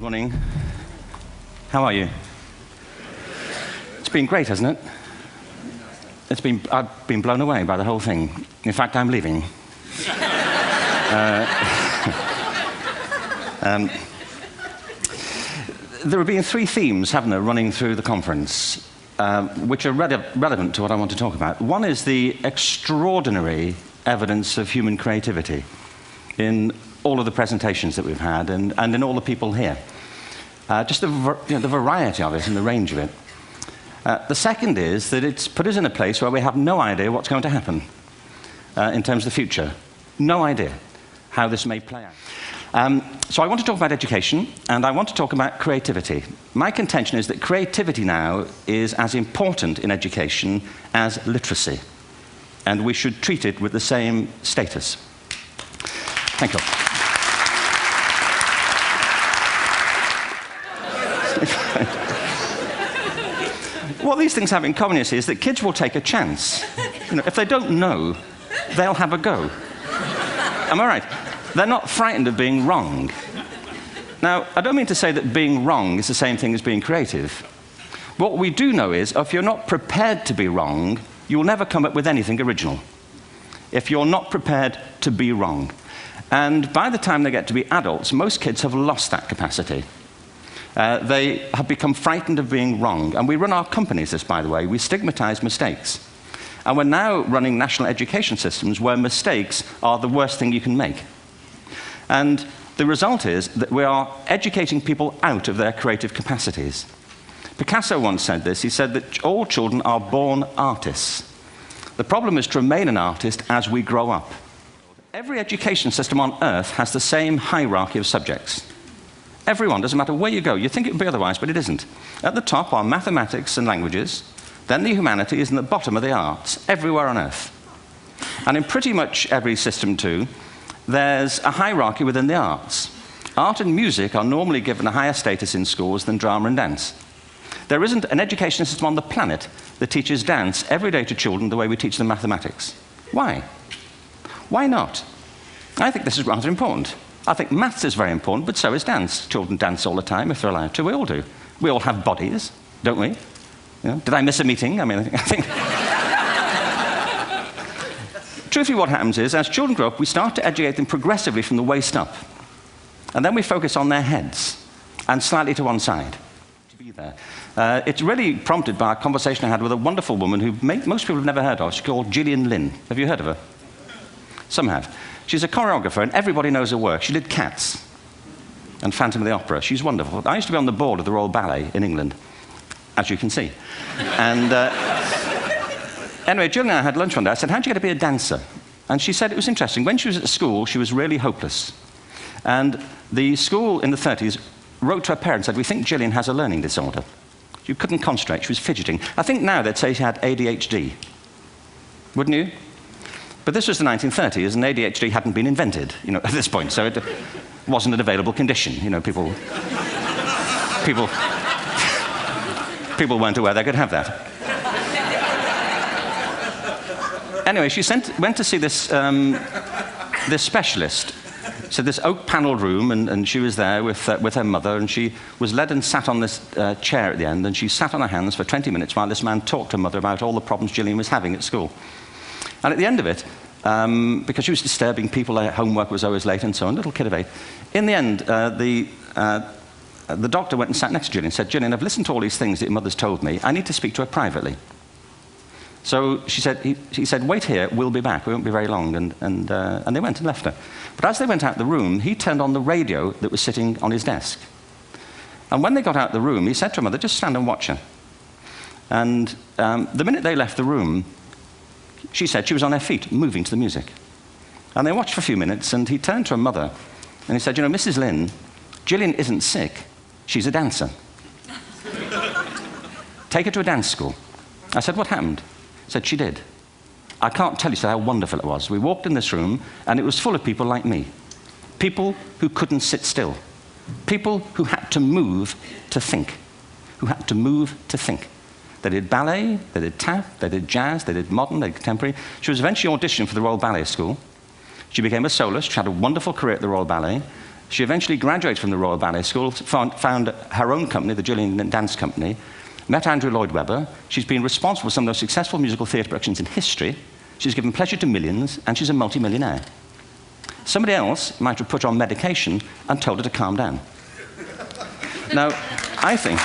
Morning. How are you? It's been great, hasn't it? I've been blown away by the whole thing. In fact, I'm leaving. There have been three themes, haven't there, running through the conference, which are relevant to what I want to talk about. One is the extraordinary evidence of human creativity in all of the presentations that we've had and in all the people here. Just the variety of it and the range of it. The second is that it's put us in a place where we have no idea what's going to happen in terms of the future. No idea how this may play out. So I want to talk about education, and I want to talk about creativity. My contention is that creativity now is as important in education as literacy, and we should treat it with the same status. Thank you. What these things have in common is that kids will take a chance. If they don't know, they'll have a go. Am I right? They're not frightened of being wrong. Now, I don't mean to say that being wrong is the same thing as being creative. What we do know is, if you're not prepared to be wrong, you'll never come up with anything original. If you're not prepared to be wrong. And by the time they get to be adults, most kids have lost that capacity. They have become frightened of being wrong. And we run our companies this, by the way. We stigmatize mistakes. And we're now running national education systems where mistakes are the worst thing you can make. And the result is that we are educating people out of their creative capacities. Picasso once said this. He said that all children are born artists. The problem is to remain an artist as we grow up. Every education system on earth has the same hierarchy of subjects. Everyone, doesn't matter where you go. You think it would be otherwise, but it isn't. At the top are mathematics and languages, then the humanities, and the bottom are the arts, everywhere on earth. And in pretty much every system, too, there's a hierarchy within the arts. Art and music are normally given a higher status in schools than drama and dance. There isn't an education system on the planet that teaches dance every day to children the way we teach them mathematics. Why? Why not? I think this is rather important. I think maths is very important, but so is dance. Children dance all the time if they're allowed to. We all do. We all have bodies, don't we? Did I miss a meeting? I think... Truthfully, what happens is, as children grow up, we start to educate them progressively from the waist up. And then we focus on their heads, and slightly to one side. To be there. It's really prompted by a conversation I had with a wonderful woman who most people have never heard of. She's called Gillian Lynn. Have you heard of her? Some have. She's a choreographer, and everybody knows her work. She did Cats and Phantom of the Opera. She's wonderful. I used to be on the board of the Royal Ballet in England, as you can see. And anyway, Jill and I had lunch one day. I said, how'd you get to be a dancer? And she said it was interesting. When she was at school, she was really hopeless. And the school in the 30s wrote to her parents and said, we think Gillian has a learning disorder. She couldn't concentrate. She was fidgeting. I think now they'd say she had ADHD. Wouldn't you? But this was the 1930s, and ADHD hadn't been invented, at this point, so it wasn't an available condition. People weren't aware they could have that. Anyway, she went to see this specialist. So this oak-paneled room, and she was there with her mother, and she was led and sat on this chair at the end, and she sat on her hands for 20 minutes while this man talked to her mother about all the problems Gillian was having at school. And at the end of it, because she was disturbing people, her homework was always late and so on, little kid of 8, in the end, the doctor went and sat next to Gillian and said, Gillian, I've listened to all these things that your mother's told me. I need to speak to her privately. So he said, wait here, we'll be back. We won't be very long. And they went and left her. But as they went out the room, he turned on the radio that was sitting on his desk. And when they got out the room, he said to her mother, just stand and watch her. And the minute they left the room, she said she was on her feet, moving to the music. And they watched for a few minutes, and he turned to her mother, and he said, Mrs. Lynn, Gillian isn't sick. She's a dancer. Take her to a dance school. I said, what happened? He said, she did. I can't tell you how wonderful it was. We walked in this room, and it was full of people like me. People who couldn't sit still. People who had to move to think. Who had to move to think. They did ballet, they did tap, they did jazz, they did modern, they did contemporary. She was eventually auditioned for the Royal Ballet School. She became a soloist. She had a wonderful career at the Royal Ballet. She eventually graduated from the Royal Ballet School, found her own company, the Gillian Dance Company, met Andrew Lloyd Webber. She's been responsible for some of the most successful musical theatre productions in history. She's given pleasure to millions, and she's a multi-millionaire. Somebody else might have put her on medication and told her to calm down. Now, I think